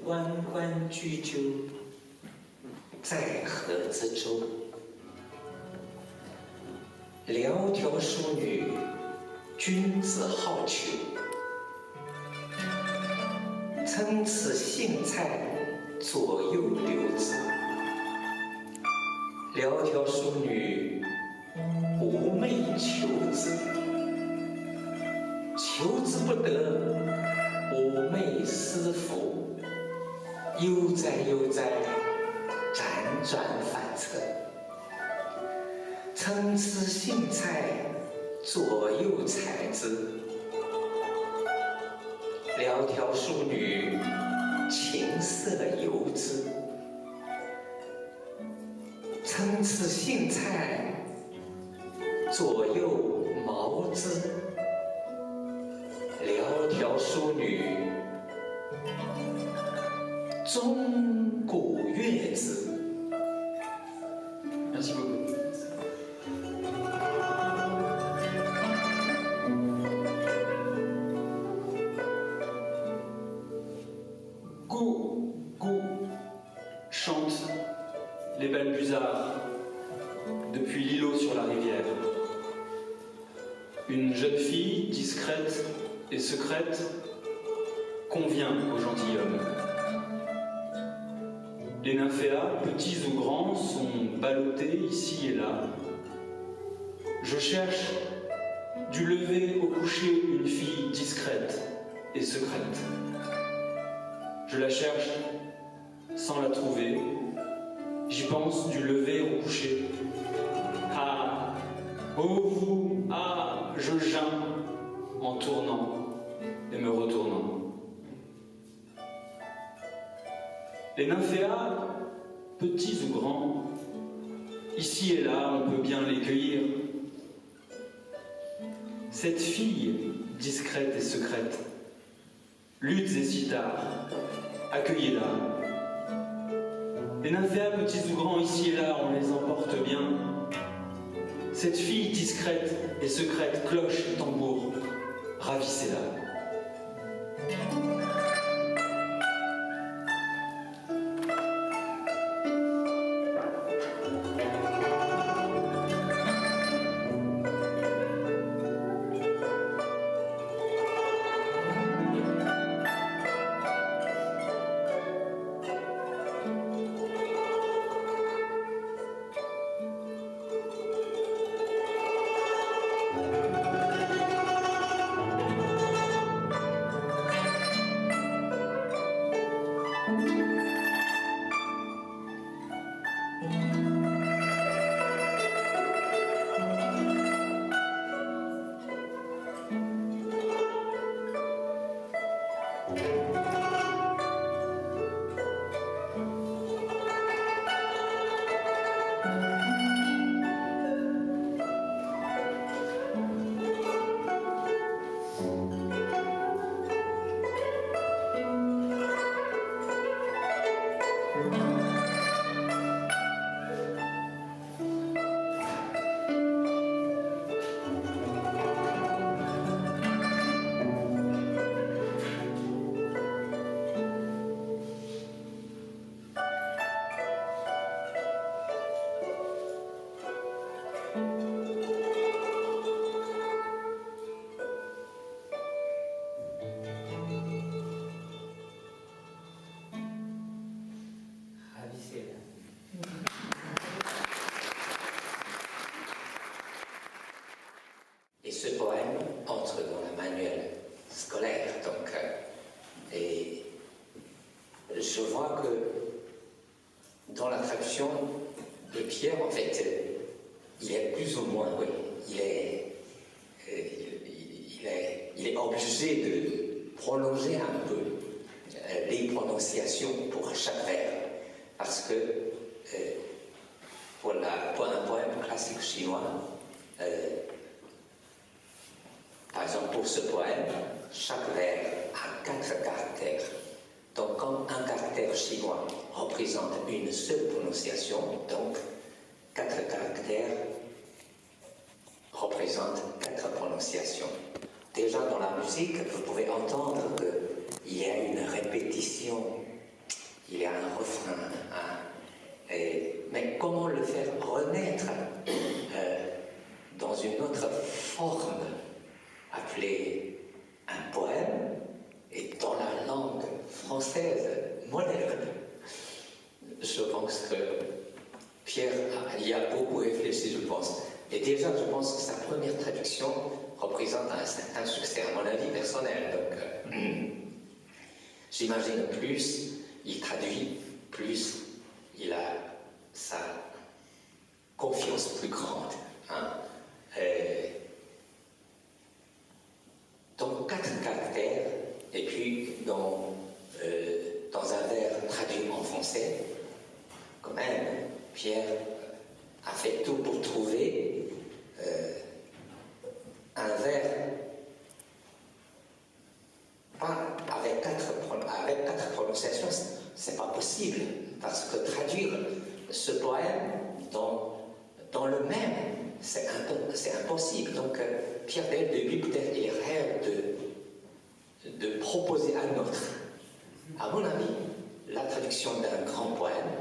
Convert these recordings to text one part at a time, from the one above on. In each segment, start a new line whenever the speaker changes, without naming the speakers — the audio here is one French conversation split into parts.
弯弯雎鸠，在河之洲。窈窕淑女，君子好逑。参差荇菜，左右流之。窈窕淑女，寤寐求之。求之不得，寤寐思服。悠哉悠哉，辗转反侧。参差荇菜，左右采之。窈窕淑女，琴瑟游之。参差荇菜，左右毛之。窈窕淑女，钟鼓乐之。Merci beaucoup.
Chante les balbuzards depuis l'îlot sur la rivière. Une jeune fille discrète et secrète convient au gentilhomme. Les nymphéas, petits ou grands, sont ballottés ici et là. Je cherche du lever au coucher une fille discrète et secrète. Je la cherche sans la trouver, j'y pense du lever au coucher. Ah, ô vous, ah, je geins en tournant et me retournant. Les nymphéas, petits ou grands, ici et là, on peut bien les cueillir. Cette fille discrète et secrète, luttes et sitars, accueillez-la. Les nymphéas, petits ou grands, ici et là, on les emporte bien. Cette fille discrète et secrète, cloche, tambour, ravissez-la.
Et ce poème entre dans le manuel scolaire, donc, et je vois que dans la traduction de Pierre, en fait, il est plus ou moins, oui, il est obligé de prolonger un peu les prononciations pour chaque vers, parce que pour un poème classique chinois, par exemple, pour ce poème, chaque vers a 4 caractères. Donc, quand un caractère chinois représente une seule prononciation, donc 4 caractères représentent 4 prononciations. Déjà, dans la musique, vous pouvez entendre qu'il y a une répétition il y a un refrain. Mais comment le faire renaître dans une autre forme, appelée un poème, et dans la langue française moderne? Je pense que Pierre y a beaucoup réfléchi, je pense. Et déjà, je pense que sa première traduction représente un certain succès, à mon avis personnel. Donc, j'imagine plus il traduit, plus il a sa confiance plus grande. Donc, 4 caractères, et puis dans un vers traduit en français, quand même, Pierre a fait tout pour trouver un vers pas avec quatre prononciations, c'est pas possible, parce que traduire ce poème dans le même, c'est impossible. Donc Pierre, dès le début, peut-être il rêve de proposer un autre. À mon avis, la traduction d'un grand poème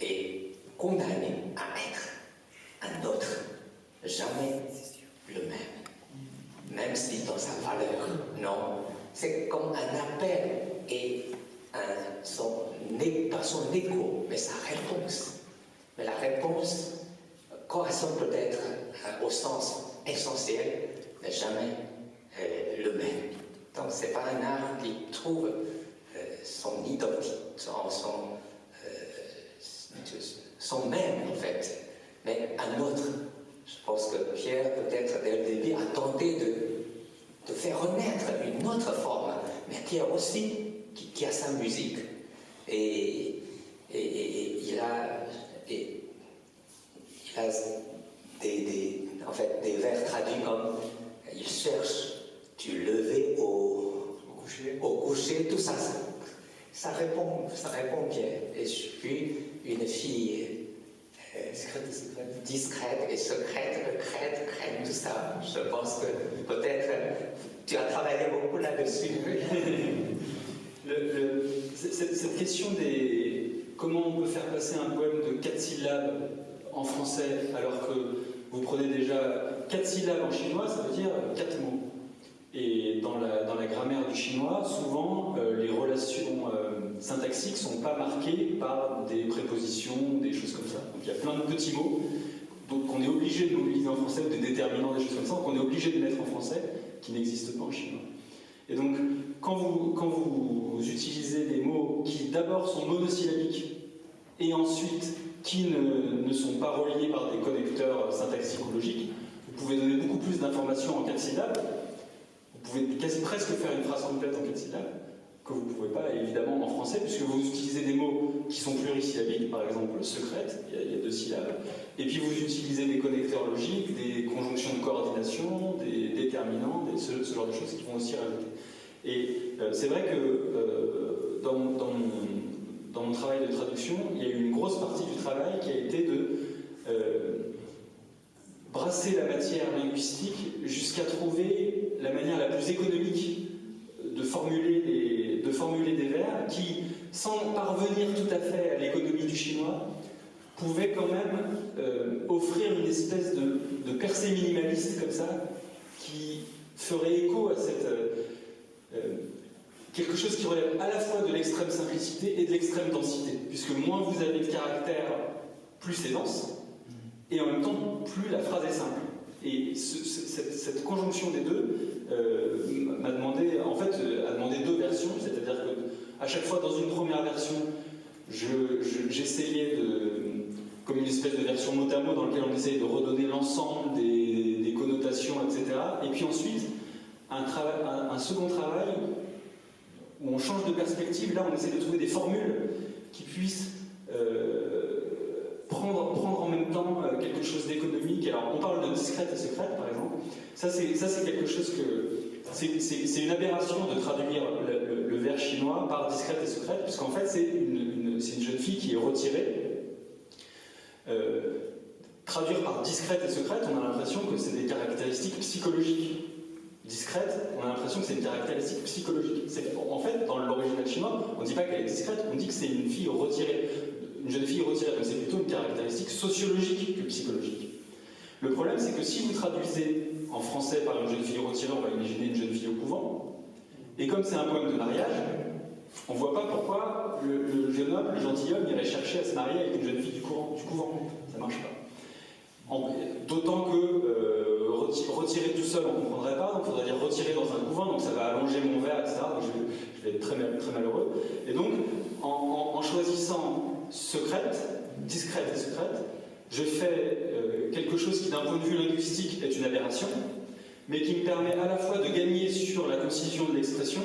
est condamnée à être un autre, jamais le même. Même si dans sa valeur, non. C'est comme un appel et pas son écho, mais sa réponse. Mais la réponse correspond peut-être au sens essentiel, mais jamais le même. Donc c'est pas un art qui trouve son identité, son même en fait, mais un autre. Je pense que Pierre, peut-être dès le début, a tenté de faire renaître une autre forme, mais Pierre aussi, qui a sa musique. Et il a des vers traduits comme il cherche du lever au coucher, tout ça. Ça répond bien. Et je suis une fille discrète et secrète, crête, tout ça. Je pense que peut-être tu as travaillé beaucoup là-dessus.
Cette question des comment on peut faire passer un poème de 4 syllabes en français alors que vous prenez déjà 4 syllabes en chinois, ça veut dire 4 mots. Et dans la grammaire du chinois, souvent, les relations syntaxiques ne sont pas marquées par des prépositions, des choses comme ça. Donc il y a plein de petits mots qu'on est obligé de mobiliser en français, ou des déterminants, des choses comme ça, qu'on est obligé de mettre en français, qui n'existent pas en chinois. Et donc, quand vous utilisez des mots qui d'abord sont monosyllabiques, et ensuite qui ne sont pas reliés par des connecteurs syntaxiques ou logiques, vous pouvez donner beaucoup plus d'informations en 4 syllabes. Vous pouvez presque faire une phrase complète en 4 syllabes, que vous ne pouvez pas évidemment en français, puisque vous utilisez des mots qui sont plurisyllabiques, par exemple secrète, il y a 2 syllabes, et puis vous utilisez des connecteurs logiques, des conjonctions de coordination, des déterminants, ce genre de choses qui vont aussi rajouter. Et c'est vrai que dans mon travail de traduction, il y a eu une grosse partie du travail qui a été de brasser la matière linguistique jusqu'à trouver la manière la plus économique de formuler des vers qui, sans parvenir tout à fait à l'économie du chinois, pouvaient quand même offrir une espèce de percée minimaliste comme ça, qui ferait écho à cette quelque chose qui relève à la fois de l'extrême simplicité et de l'extrême densité, puisque moins vous avez de caractères, plus c'est dense, et en même temps, plus la phrase est simple. Et cette conjonction des deux m'a demandé, a demandé 2 versions, c'est-à-dire qu'à chaque fois, dans une première version, j'essayais comme une espèce de version mot à mot dans laquelle on essayait de redonner l'ensemble des connotations, etc. Et puis ensuite, un second travail où on change de perspective. Là, on essaie de trouver des formules qui puissent prendre en même temps quelque chose d'économique. Alors, on parle de discrète et secrète, par exemple. Ça, c'est quelque chose que... C'est une aberration de traduire le vers chinois par discrète et secrète, puisqu'en fait, c'est une jeune fille qui est retirée. Traduire par discrète et secrète, on a l'impression que c'est des caractéristiques psychologiques. discrète, on a l'impression que c'est une caractéristique psychologique. En fait, dans l'original chinois, on ne dit pas qu'elle est discrète, on dit que c'est une fille retirée, une jeune fille retirée, donc c'est plutôt une caractéristique sociologique que psychologique. Le problème, c'est que si vous traduisez en français par une jeune fille retirée, on va imaginer une jeune fille au couvent, et comme c'est un poème de mariage, on ne voit pas pourquoi le jeune homme, le gentilhomme, irait chercher à se marier avec une jeune fille du couvent. Ça ne marche pas. D'autant que retirer tout seul, on ne comprendrait pas, donc il faudrait dire retirer dans un couvent, donc ça va allonger mon verre, etc. Donc je vais être très malheureux. Et donc, en choisissant discrète et secrète, je fais quelque chose qui, d'un point de vue linguistique, est une aberration, mais qui me permet à la fois de gagner sur la concision de l'expression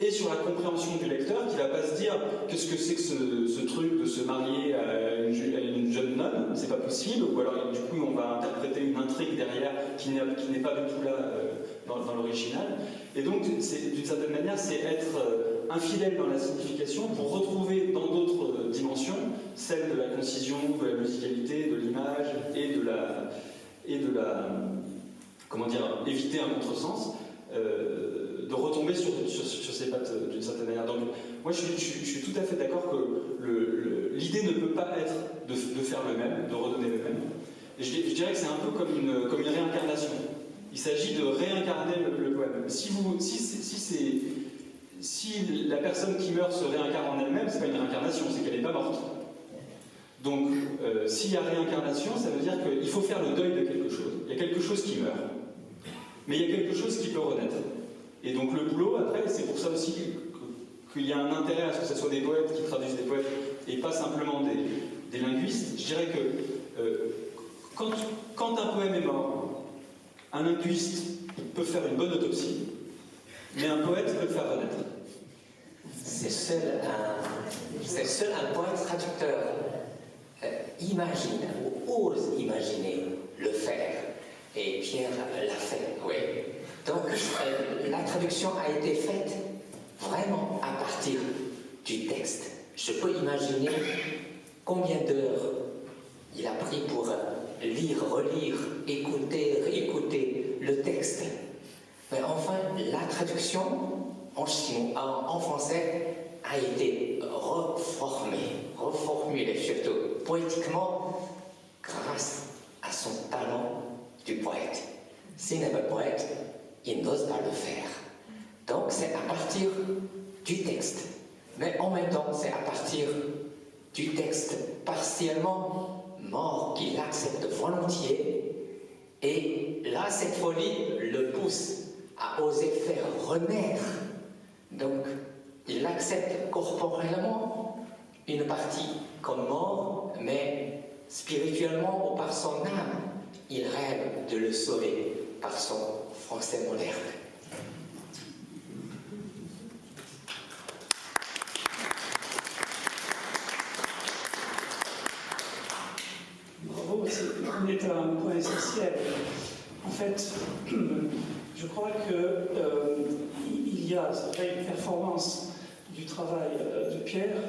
et sur la compréhension du lecteur, qui ne va pas se dire qu'est-ce que c'est que ce truc de se marier à une jeune nonne, c'est pas possible, ou alors du coup on va interpréter une intrigue derrière qui n'est pas du tout là dans l'original. Et donc d'une certaine manière c'est être infidèle dans la signification pour retrouver dans d'autres dimensions celle de la concision, de la musicalité, de l'image et de la comment dire, éviter un contresens. De retomber sur ses pattes d'une certaine manière. Donc, moi, je suis tout à fait d'accord que l'idée ne peut pas être de faire le même, de redonner le même. Et je dirais que c'est un peu comme une réincarnation. Il s'agit de réincarner le poème. Si la personne qui meurt se réincarne en elle-même, c'est pas une réincarnation, c'est qu'elle n'est pas morte. Donc, s'il y a réincarnation, ça veut dire qu'il faut faire le deuil de quelque chose. Il y a quelque chose qui meurt. Mais il y a quelque chose qui peut renaître. Et donc le boulot, après, c'est pour ça aussi qu'il y a un intérêt à ce que ce soit des poètes qui traduisent des poètes et pas simplement des linguistes. Je dirais que quand un poème est mort, un linguiste peut faire une bonne autopsie, mais un poète peut le faire renaître.
C'est seul un poète traducteur imagine ou ose imaginer le faire. Et Pierre l'a fait, oui. Donc la traduction a été faite vraiment à partir du texte. Je peux imaginer combien d'heures il a pris pour lire, relire, écouter, réécouter le texte. Mais enfin, la traduction en français a été reformulée surtout poétiquement grâce à son talent du poète. S'il n'est pas poète, il n'ose pas le faire. Donc c'est à partir du texte. Mais en même temps, c'est à partir du texte partiellement mort qu'il accepte volontiers. Et là, cette folie le pousse à oser faire renaître. Donc, il accepte corporellement une partie comme mort, mais spirituellement ou par son âme, il rêve de le sauver par son français moderne.
Bravo, on est à un point essentiel. En fait, je crois qu'il y a une performance du travail de Pierre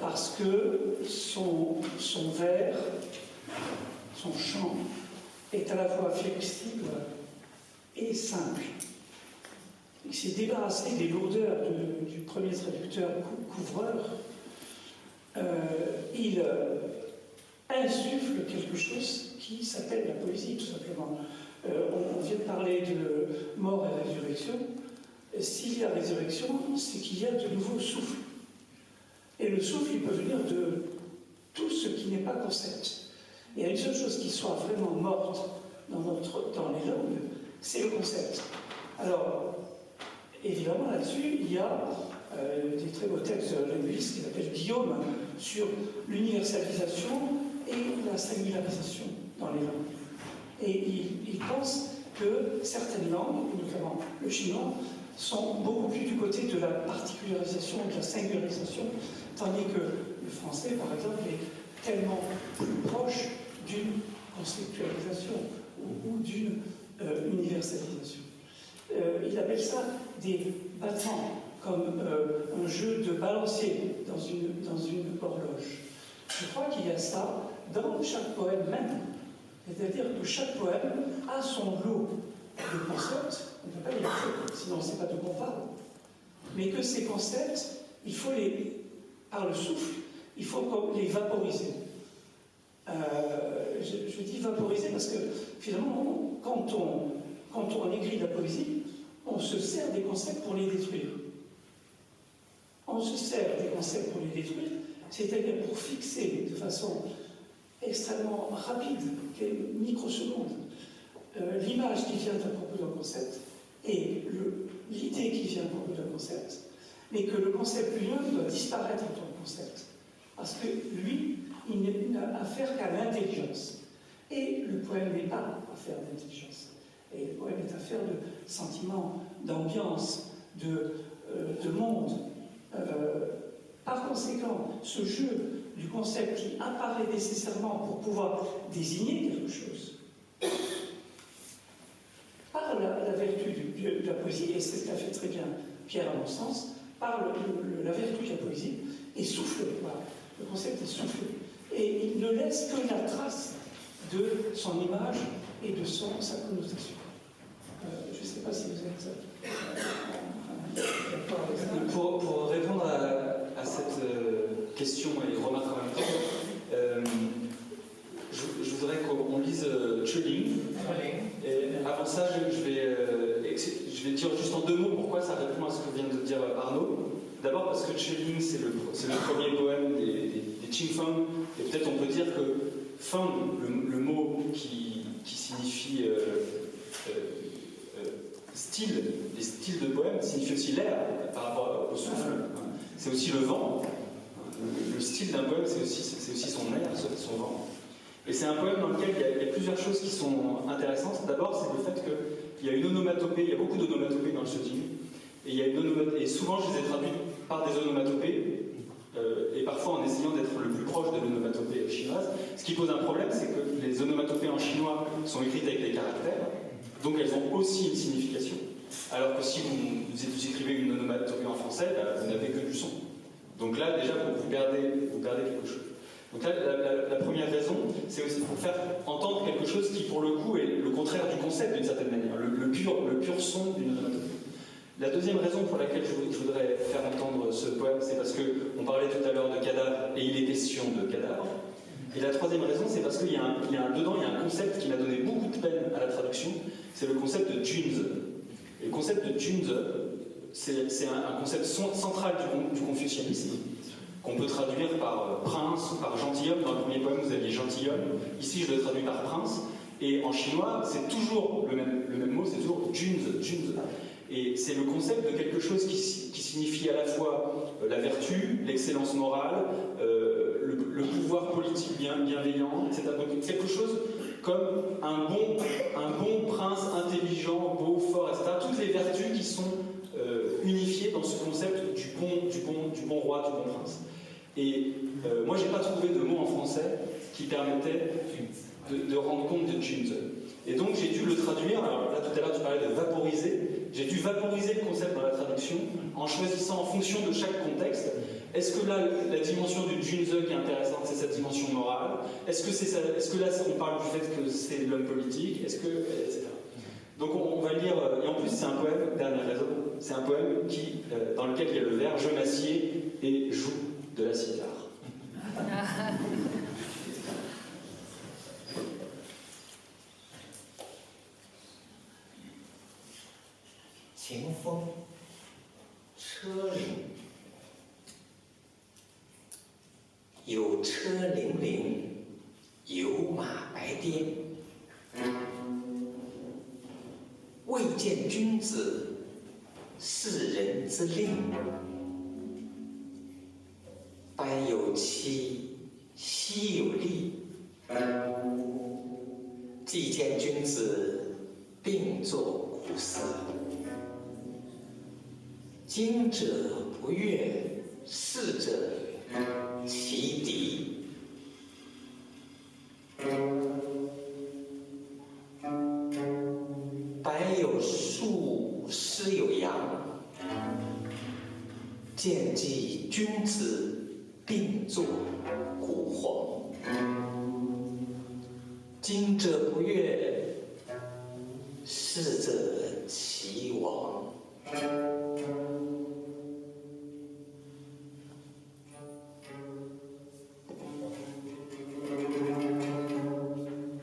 parce que son vers, son chant, est à la fois flexible et simple. Il s'est débarrassé des lourdeurs du premier traducteur couvreur. Il insuffle quelque chose qui s'appelle la poésie, tout simplement. On vient de parler de mort et résurrection. S'il y a résurrection, c'est qu'il y a de nouveaux souffles. Et le souffle, il peut venir de tout ce qui n'est pas concept. Il y a une seule chose qui soit vraiment morte dans les langues, c'est le concept. Alors, évidemment, là-dessus, il y a des très beaux textes linguistes qui s'appellent Guillaume sur l'universalisation et la singularisation dans les langues. Et il pense que certaines langues, notamment le chinois, sont beaucoup plus du côté de la particularisation, de la singularisation, tandis que le français, par exemple, est tellement plus proche d'une conceptualisation ou d'une universalisation. Il appelle ça des battements, comme un jeu de balancier dans une horloge. Je crois qu'il y a ça dans chaque poème même. C'est-à-dire que chaque poème a son lot des concepts, on ne peut pas les dire, sinon on ne sait pas de quoi on parle, mais que ces concepts, il faut par le souffle, il faut les vaporiser. Je dis vaporiser parce que finalement, quand on écrit de la poésie, on se sert des concepts pour les détruire. On se sert des concepts pour les détruire, c'est-à-dire pour fixer de façon extrêmement rapide, quelques microsecondes, l'image qui vient à propos d'un concept et l'idée qui vient à propos d'un concept, mais que le concept lui-même doit disparaître en tant que concept. Parce que lui, il n'a affaire qu'à l'intelligence. Et le poème n'est pas affaire d'intelligence. Et le poème est affaire de sentiments, d'ambiance, de monde. Par conséquent, ce jeu du concept qui apparaît nécessairement pour pouvoir désigner quelque chose, par la vertu de la poésie, et c'est ce qu'a fait très bien Pierre à mon sens, par la vertu de la poésie, est soufflé. Voilà. Le concept est soufflé. Et il ne laisse que la trace de son image et de sa connotation. Je ne sais pas si vous êtes d'accord avec ça.
Pour répondre à cette question et remarque en même temps, je voudrais qu'on lise Schelling. Et avant ça, je vais dire juste en 2 mots pourquoi ça répond à ce que vient de dire Arnaud. D'abord parce que Schelling, c'est le premier poème des Qingfeng, et peut-être on peut dire que Feng, le mot qui signifie style, les styles de poème, signifie aussi l'air par rapport au souffle. C'est aussi le vent. Le style d'un poème, c'est aussi son air, son vent. Et c'est un poème dans lequel il y a plusieurs choses qui sont intéressantes. D'abord, c'est le fait qu'il y a une onomatopée, il y a beaucoup d'onomatopées dans le Shojing, et souvent je les ai traduites par des onomatopées, et parfois en essayant d'être le plus proche de l'onomatopée chinoise. Ce qui pose un problème, c'est que les onomatopées en chinois sont écrites avec des caractères, donc elles ont aussi une signification. Alors que si vous écrivez une onomatopée en français, vous n'avez que du son. Donc là, déjà, vous perdez quelque chose. Donc là, la première raison, c'est aussi pour faire entendre quelque chose qui, pour le coup, est le contraire du concept d'une certaine manière, le pur son d'une onomatopée. La deuxième raison pour laquelle je voudrais faire entendre ce poème, c'est parce qu'on parlait tout à l'heure de cadavre, et il est question de cadavre. Et la troisième raison, c'est parce qu'il y a un concept qui m'a donné beaucoup de peine à la traduction, c'est le concept de Junzi. Et le concept de Junzi, c'est un concept central du confucianisme, qu'on peut traduire par prince ou par gentilhomme. Dans le premier poème, vous aviez gentilhomme. Ici, je le traduis par prince. Et en chinois, c'est toujours le même mot, c'est toujours Junzi. Et c'est le concept de quelque chose qui signifie à la fois la vertu, l'excellence morale, le pouvoir politique bienveillant, etc. Donc quelque chose comme un bon prince intelligent, beau, fort, etc. Toutes les vertus qui sont unifiées dans ce concept du bon roi, du bon prince. Et moi, j'ai pas trouvé de mot en français qui permettait de rendre compte de Junzi. Et donc j'ai dû le traduire. Alors là, tout à l'heure, tu parlais de vaporiser. J'ai dû vaporiser le concept dans la traduction en choisissant en fonction de chaque contexte. Est-ce que là, la dimension du Junzi qui est intéressante, c'est sa dimension morale? Est-ce que là, on parle du fait que c'est l'homme politique? Est-ce que... etc. Donc on va lire... Et en plus, c'est un poème, dernière raison, c'est un poème dans lequel il y a le vers « Je m'assieds et joue de la cithare ».
晴风，车铃，有车辚辚，有马白颠。未见君子，世人之令。班有期，夕有利。既见君子，并作苦涩。 今者不悦，逝者其敌。白有树，诗有杨。见即君子，并作古黄。今者不悦，逝者其亡。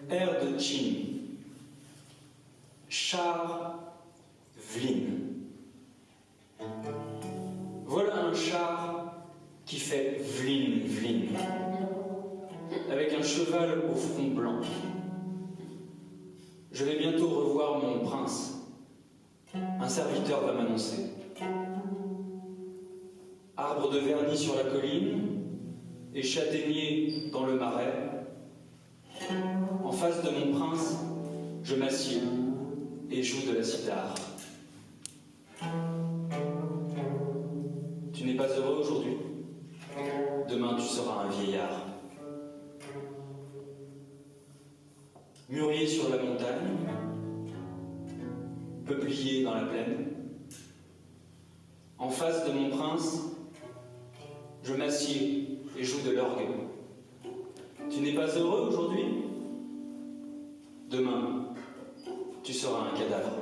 Air de Chine. Char Vlin. Voilà un char qui fait Vlin Vlin, avec un cheval au front blanc. Je vais bientôt revoir mon prince. Un serviteur va m'annoncer. Arbre de vernis sur la colline et châtaignier dans le marais. En face de mon prince, je m'assieds et joue de la cithare. Tu n'es pas heureux aujourd'hui? Demain tu seras un vieillard. Mûrier sur la montagne, peuplier dans la plaine. En face de mon prince, je m'assieds et joue de l'orgue. Tu n'es pas heureux aujourd'hui? Demain, tu seras un cadavre.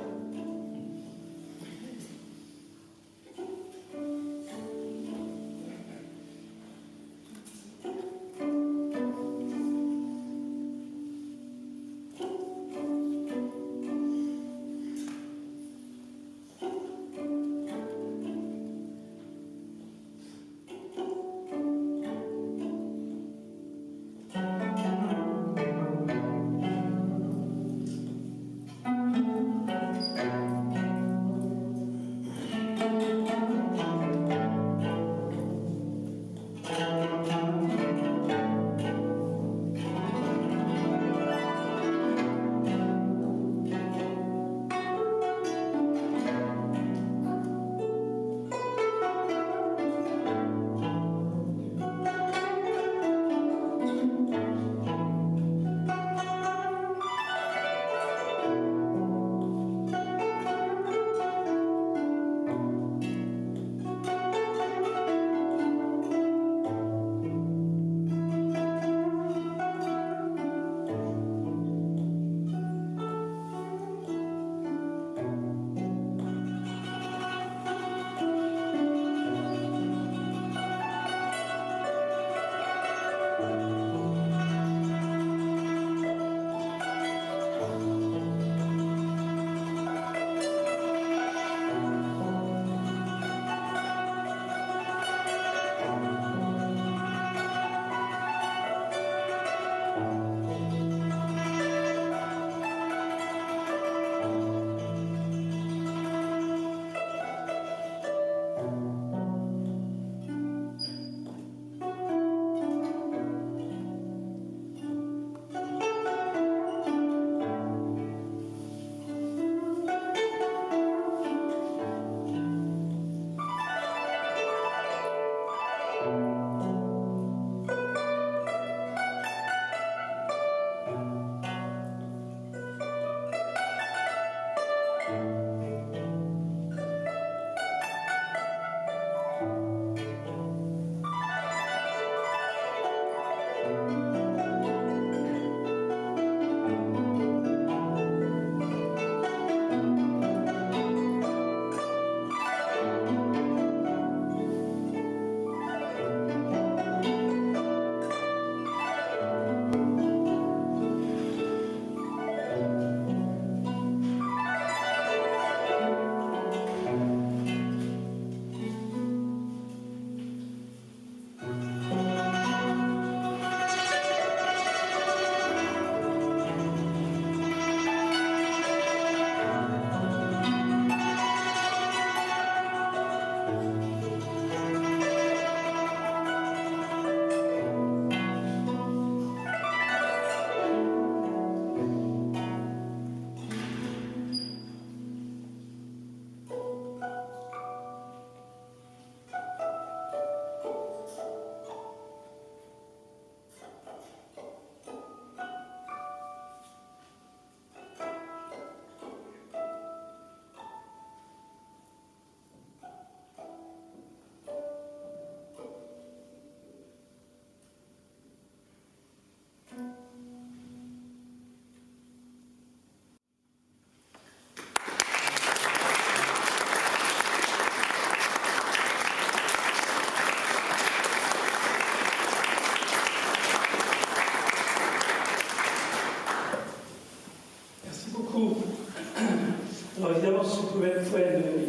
Alors évidemment, ce poème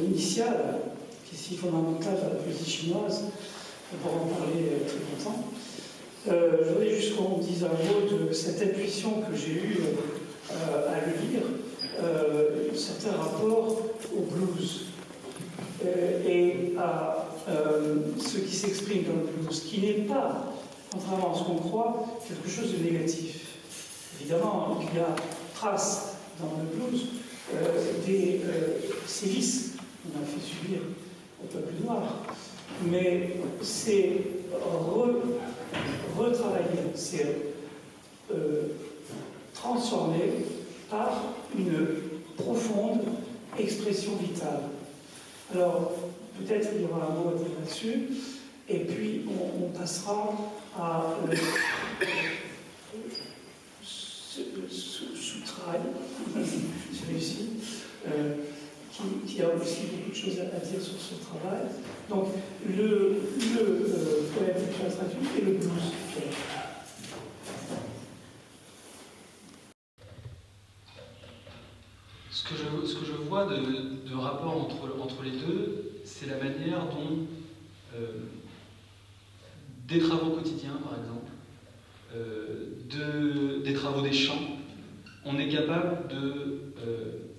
initial, qui est si fondamental dans la poésie chinoise, on pourra en parler très longtemps. Je voudrais juste qu'on dise un mot de cette intuition que j'ai eue à le lire, un certain rapport au blues et à ce qui s'exprime dans le blues, qui n'est pas, contrairement à ce qu'on croit, quelque chose de négatif. Évidemment, il y a trace dans le blues des sévices qu'on a fait subir au peuple noir, mais c'est retravaillé, c'est transformé par une profonde expression vitale. Alors, peut-être il y aura un mot à dire là-dessus, et puis on passera à Soutraille, celui-ci, qui a aussi beaucoup de choses à dire sur ce travail. Donc, le poème que tu as traduit et le blues.
Ce que je vois de rapport entre les deux, c'est la manière dont des travaux quotidiens, par exemple, des travaux des chants, on est capable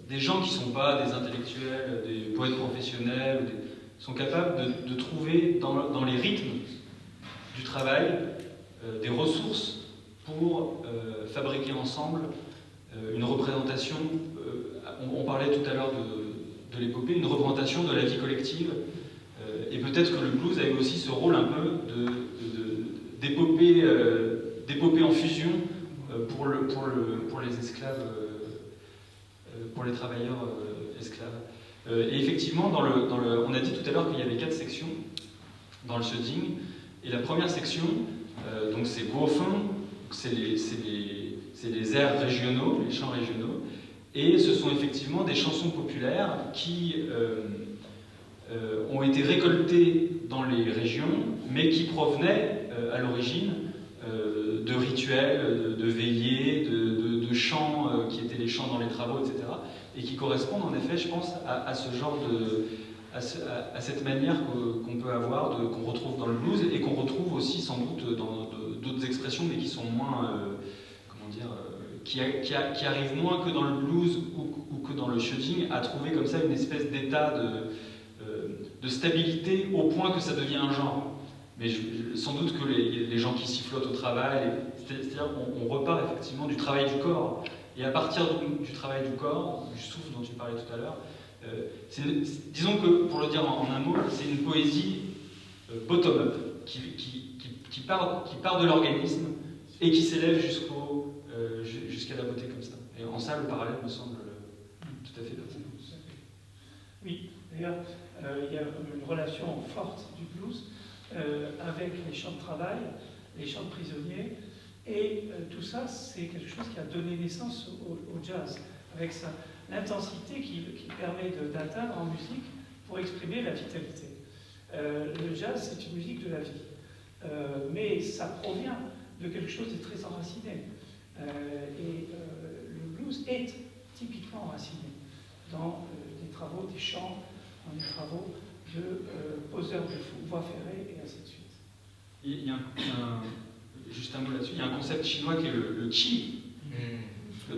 des gens qui ne sont pas des intellectuels, des poètes professionnels, sont capables de trouver dans les rythmes du travail des ressources pour fabriquer ensemble une représentation, on parlait tout à l'heure de l'épopée, une représentation de la vie collective, et peut-être que le blues avait aussi ce rôle un peu d'épopée en fusion pour les esclaves, pour les travailleurs esclaves. Et effectivement, on a dit tout à l'heure qu'il y avait 4 sections dans le Söding, et la première section, donc c'est Guofeng, c'est les airs régionaux, les chants régionaux, et ce sont effectivement des chansons populaires qui ont été récoltées dans les régions, mais qui provenaient à l'origine de rituels, de veillées, de chants qui étaient les chants dans les travaux, etc., et qui correspondent en effet, je pense, à ce genre à cette manière qu'on peut avoir, qu'on retrouve dans le blues, et qu'on retrouve aussi sans doute dans d'autres expressions, mais qui sont moins, comment dire, qui arrivent moins que dans le blues ou que dans le Söding, à trouver comme ça une espèce d'état de stabilité au point que ça devient un genre. Mais sans doute que les gens qui sifflotent au travail, c'est-à-dire on repart effectivement du travail du corps. Et à partir du travail du corps, du souffle dont tu parlais tout à l'heure, disons que, pour le dire en un mot, c'est une poésie bottom-up, qui part de l'organisme et qui s'élève jusqu'à la beauté comme ça. Et en ça, le parallèle me semble tout à fait pertinent.
Oui, d'ailleurs, il y a une relation forte du blues avec les chants de travail, les chants de prisonniers, et tout ça, c'est quelque chose qui a donné naissance au jazz, avec l'intensité qui permet d'atteindre en musique pour exprimer la vitalité. Le jazz, c'est une musique de la vie, mais ça provient de quelque chose de très enraciné. Le blues est typiquement enraciné dans des travaux, des chants, dans des travaux de poseurs de voies ferrées et ainsi de suite.
Il y a juste un mot là-dessus, il y a un concept chinois qui est le qi,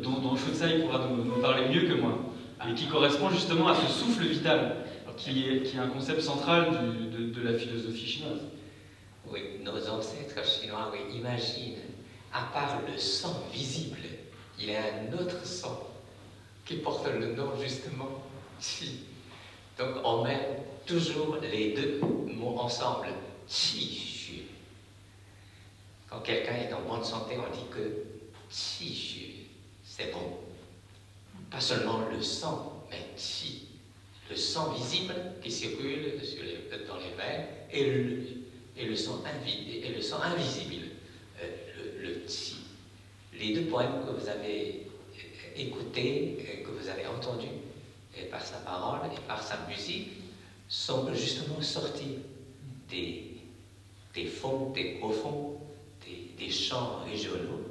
dont Shutsai pourra nous parler mieux que moi, et qui correspond justement à ce souffle vital, qui est un concept central de la philosophie chinoise.
Oui, nos ancêtres chinois, oui, imaginent, à part le sang visible, il y a un autre sang qui porte le nom justement qi. Donc on met toujours les deux mots ensemble, qi xue. Quand quelqu'un est en bonne santé, on dit que qi xue, c'est bon. Pas seulement le sang, mais qi. Le sang visible qui circule dans les veines et le sang invisible, le qi. Les deux poèmes que vous avez écoutés, que vous avez entendus, et par sa parole et par sa musique, sont justement sortis des fonds, des profonds, des chants régionaux.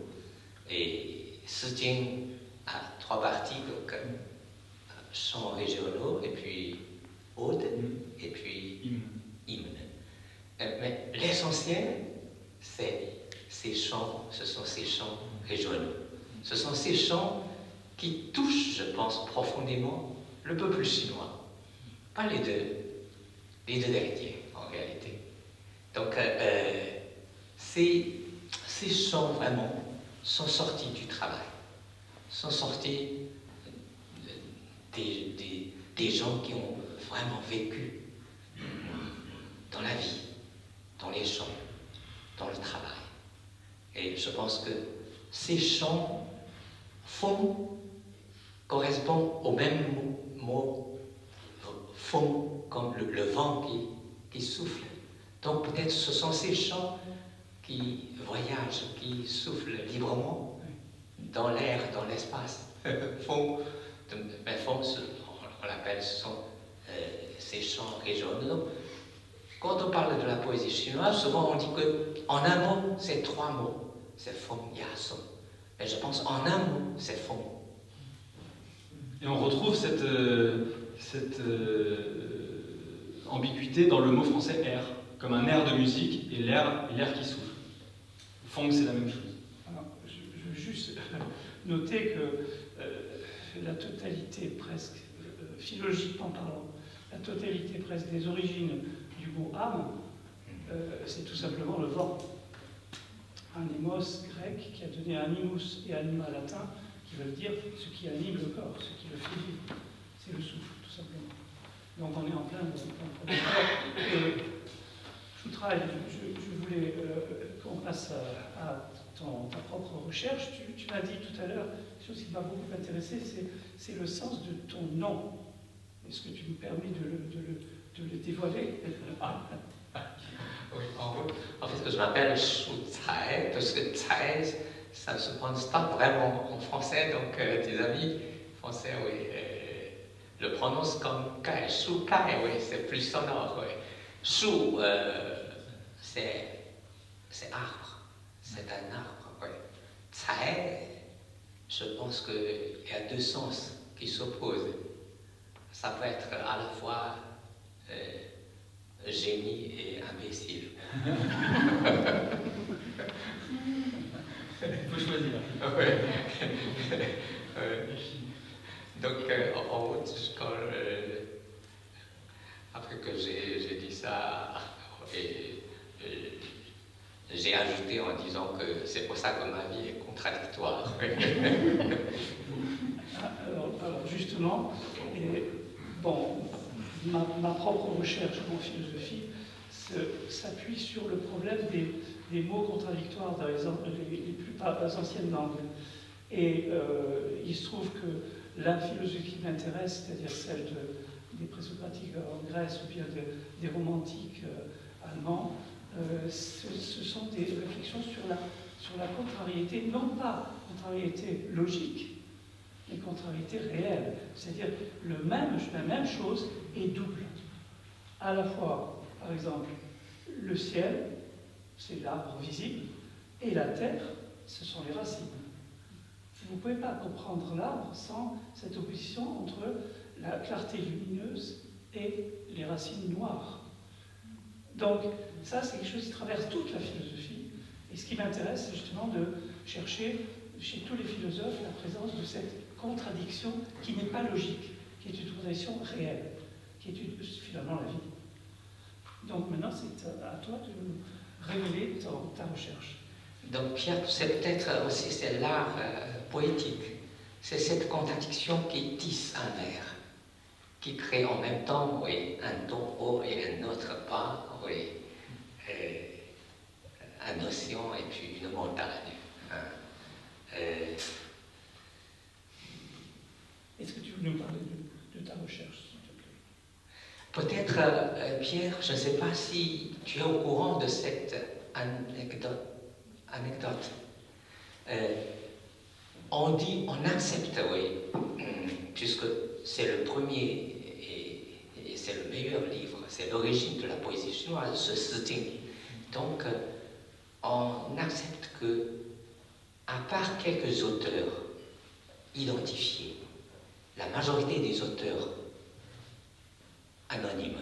Et Söding a 3 parties, donc
chants régionaux, et puis odes, et puis hymnes. Mais l'essentiel, ce sont ces chants régionaux. Ce sont ces chants qui touchent, je pense, profondément le peuple chinois. Pas les deux derniers, en réalité. Donc, ces chants, vraiment, sont sortis du travail, sont sortis des gens qui ont vraiment vécu dans la vie, dans les chants, dans le travail. Et je pense que ces chants correspondent au même mot, font comme le vent qui souffle. Donc peut-être ce sont ces chants qui voyagent, qui soufflent librement dans l'air, dans l'espace. On l'appelle, ce sont ces chants régionaux. Quand on parle de la poésie chinoise, souvent on dit qu'en un mot, c'est 3 mots. C'est Feng, Ya, Song. Mais je pense en un mot, c'est Feng.
Et on retrouve cette ambiguïté dans le mot français air, comme un air de musique et l'air qui souffle. Feng, c'est la même chose.
Alors, je veux juste noter que la totalité presque, philologiquement parlant, la totalité presque des origines du mot âme, c'est tout simplement le vent. Animos grec qui a donné animus et anima latin, qui veut dire ce qui anime le corps, ce qui le fait vivre. C'est le souffle, tout simplement. Donc on est en plein dans et Choutraille, je voulais qu'on passe à ta propre recherche. Tu m'as dit tout à l'heure, quelque chose qui m'a beaucoup intéressé, c'est le sens de ton nom. Est-ce que tu me permets de le dévoiler?
Oui, en fait, je m'appelle Shu Tsai, parce que Tsai, ça ne se prononce pas vraiment en français, donc tes amis français, oui, le prononcent comme Kai, Shu Kai, oui, c'est plus sonore, oui. Shu, c'est arbre, c'est un arbre, oui. Tsai, je pense qu'il y a 2 sens qui s'opposent. Ça peut être à la fois génie et imbécile.
Il faut choisir.
Donc, en haute école, après que j'ai dit ça, j'ai ajouté en disant que c'est pour ça que ma vie est contradictoire.
Alors justement, ma propre recherche en philosophie s'appuie sur le problème des mots contradictoires dans les plus anciennes langues. Et il se trouve que la philosophie qui m'intéresse, c'est-à-dire celle des présocratiques en Grèce ou bien des romantiques allemands, ce sont des réflexions sur la contrariété, non pas contrariété logique, mais contrariété réelle. C'est-à-dire la même chose est double. À la fois, par exemple, le ciel, c'est l'arbre visible, et la terre, ce sont les racines. Vous ne pouvez pas comprendre l'arbre sans cette opposition entre la clarté lumineuse et les racines noires. Donc, ça, c'est quelque chose qui traverse toute la philosophie. Et ce qui m'intéresse, c'est justement de chercher chez tous les philosophes la présence de cette contradiction qui n'est pas logique, qui est une contradiction réelle, qui est finalement la vie. Donc maintenant, c'est à toi de nous révéler ta recherche.
Donc Pierre, c'est peut-être aussi l'art poétique. C'est cette contradiction qui tisse un vers, qui crée en même temps, oui, un ton haut et un autre bas, oui, un océan et puis une montagne.
Est-ce que tu veux nous parler de ta recherche, s'il te plaît?
Peut-être, Pierre, je ne sais pas si tu es au courant de cette anecdote. On accepte, oui, puisque c'est le premier et c'est le meilleur livre, c'est l'origine de la poésie chinoise, ce Siting. Donc, on accepte que, à part quelques auteurs identifiés, la majorité des auteurs anonymes.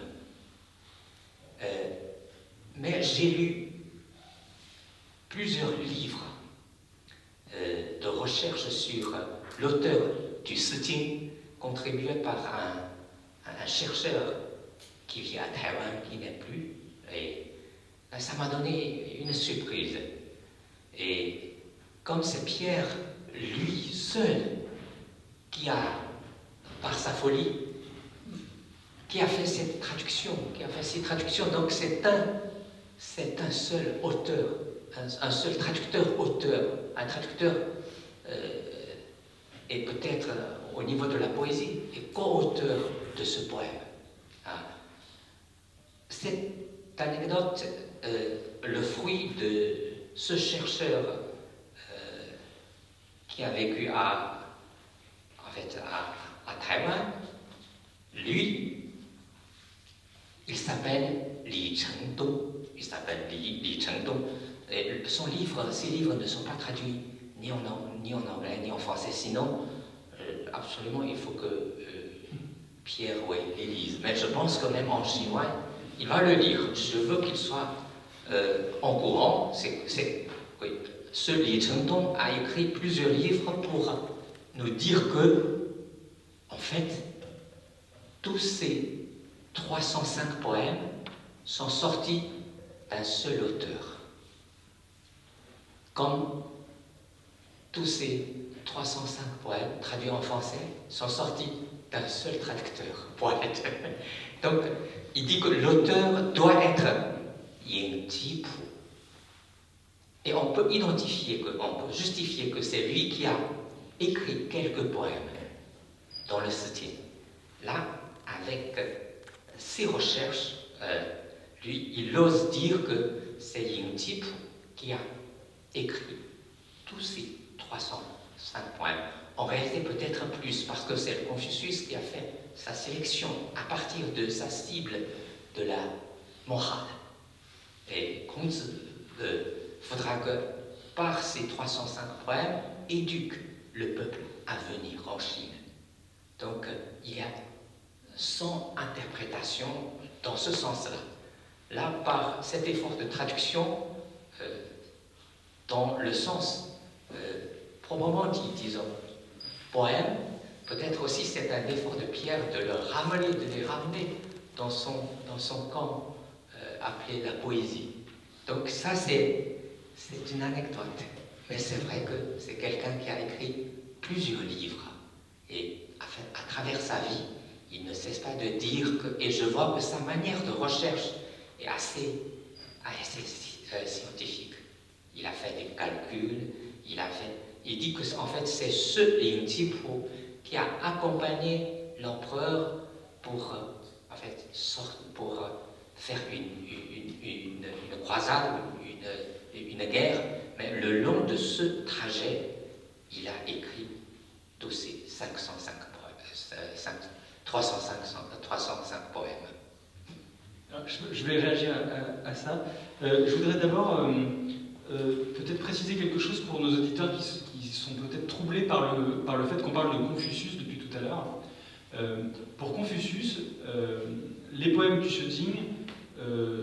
Mais j'ai lu plusieurs livres de recherche sur l'auteur du Sijing, contribué par un chercheur qui vit à Taïwan, qui n'est plus. Et ça m'a donné une surprise. Et comme c'est Pierre, lui seul, qui a, par sa folie, qui a fait cette traduction, donc c'est un seul auteur, un seul traducteur-auteur, un traducteur et peut-être au niveau de la poésie, et co-auteur de ce poème. Cette anecdote, le fruit de ce chercheur qui a vécu à Taïwan, lui, il s'appelle Li Chengdong. Il s'appelle Li Chengdong. Ses livres ne sont pas traduits ni en anglais, ni en français. Sinon, absolument, il faut que Pierre les lise. Mais je pense que même en chinois, il va le lire. Je veux qu'il soit en courant. Ce Li Chengdong a écrit plusieurs livres pour nous dire que, en fait, tous ces 305 poèmes sont sortis d'un seul auteur. Comme tous ces 305 poèmes traduits en français sont sortis d'un seul traducteur, poète. Donc, il dit que l'auteur doit être Ying Ji Pu. Et on peut justifier que c'est lui qui a écrit quelques poèmes dans le Sijing. Là, avec ses recherches, lui, il ose dire que c'est Ying Ji Pu qui a écrit tous ces 305 poèmes. En réalité, peut-être plus, parce que c'est le Confucius qui a fait sa sélection à partir de sa cible de la morale. Et Kunzi faudra que, par ces 305 poèmes, éduque le peuple à venir en Chine. Donc, il y a 100 interprétations dans ce sens-là. Là, par cet effort de traduction, dans le sens proprement dit, disons, poème, peut-être aussi c'est un effort de Pierre de les ramener dans son camp appelé la poésie. Donc ça, c'est une anecdote. Mais c'est vrai que c'est quelqu'un qui a écrit plusieurs livres. Et à travers sa vie, il ne cesse pas de dire que, et je vois que sa manière de recherche est assez scientifique. Il a fait des calculs, il dit que en fait c'est ce Ying Ji Pu qui a accompagné l'empereur pour faire une croisade, une guerre, mais le long de ce trajet, il a écrit tous ces 305 poèmes.
Alors, je vais réagir à ça. Je voudrais d'abord peut-être préciser quelque chose pour nos auditeurs qui sont peut-être troublés par le fait qu'on parle de Confucius depuis tout à l'heure. Pour Confucius, les poèmes du Sijing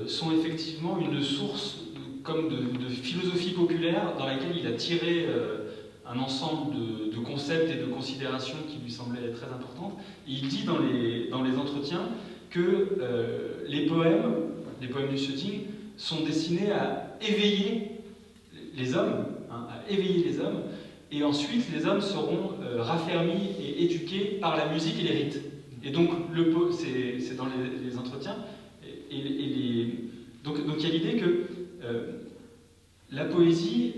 sont effectivement une source comme de philosophie populaire dans laquelle il a tiré un ensemble de concepts et de considérations qui lui semblaient très importantes. Et il dit dans les entretiens que les poèmes du Sijing sont destinés à éveiller les hommes, et ensuite les hommes seront raffermis et éduqués par la musique et les rites. Et donc, c'est dans les entretiens, donc il y a l'idée que la poésie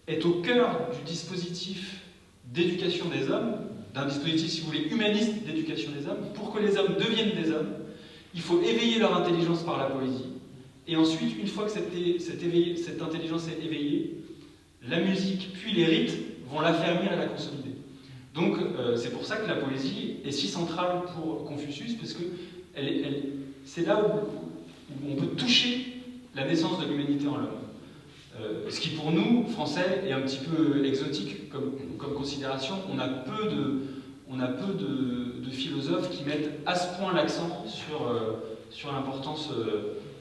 est au cœur du dispositif d'éducation des hommes, d'un dispositif, si vous voulez, humaniste d'éducation des hommes. Pour que les hommes deviennent des hommes, il faut éveiller leur intelligence par la poésie. Et ensuite, une fois que cette intelligence est éveillée, la musique puis les rites vont l'affermir et la consolider. Donc, c'est pour ça que la poésie est si centrale pour Confucius, parce que c'est là où on peut toucher la naissance de l'humanité en l'homme. Ce qui pour nous, Français, est un petit peu exotique comme considération. On a peu on a peu de philosophes qui mettent à ce point l'accent sur l'importance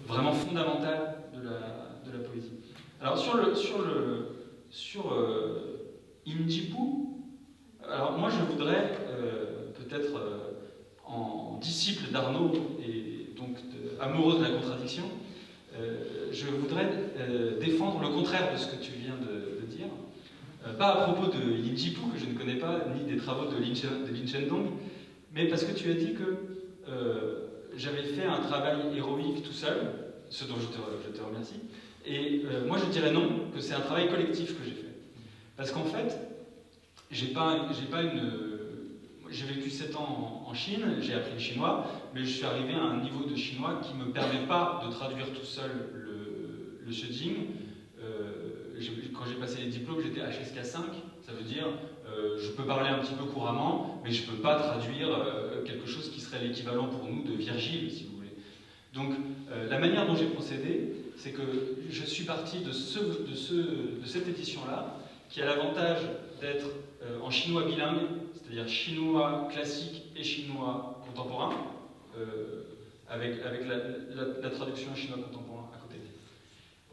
vraiment fondamentale de la poésie. Alors sur Injipu, alors moi je voudrais peut-être en disciple d'Arnaud et donc amoureux de la contradiction, je voudrais défendre le contraire de ce que tu viens de dire. Pas à propos de Injipu, que je ne connais pas, ni des travaux de Lin Shendong, mais parce que tu as dit que j'avais fait un travail héroïque tout seul, ce dont je te remercie, et moi je dirais non, que c'est un travail collectif que j'ai fait. Parce qu'en fait, j'ai vécu 7 ans en Chine, j'ai appris le chinois, mais je suis arrivé à un niveau de chinois qui ne me permet pas de traduire tout seul le Shijing. Quand j'ai passé les diplômes, j'étais HSK5, ça veut dire je peux parler un petit peu couramment, mais je ne peux pas traduire quelque chose qui serait l'équivalent pour nous de Virgile, si vous voulez. Donc la manière dont j'ai procédé, c'est que je suis parti de cette édition-là, qui a l'avantage d'être en chinois bilingue, c'est-à-dire chinois classique et chinois contemporain, avec la traduction en chinois contemporain à côté.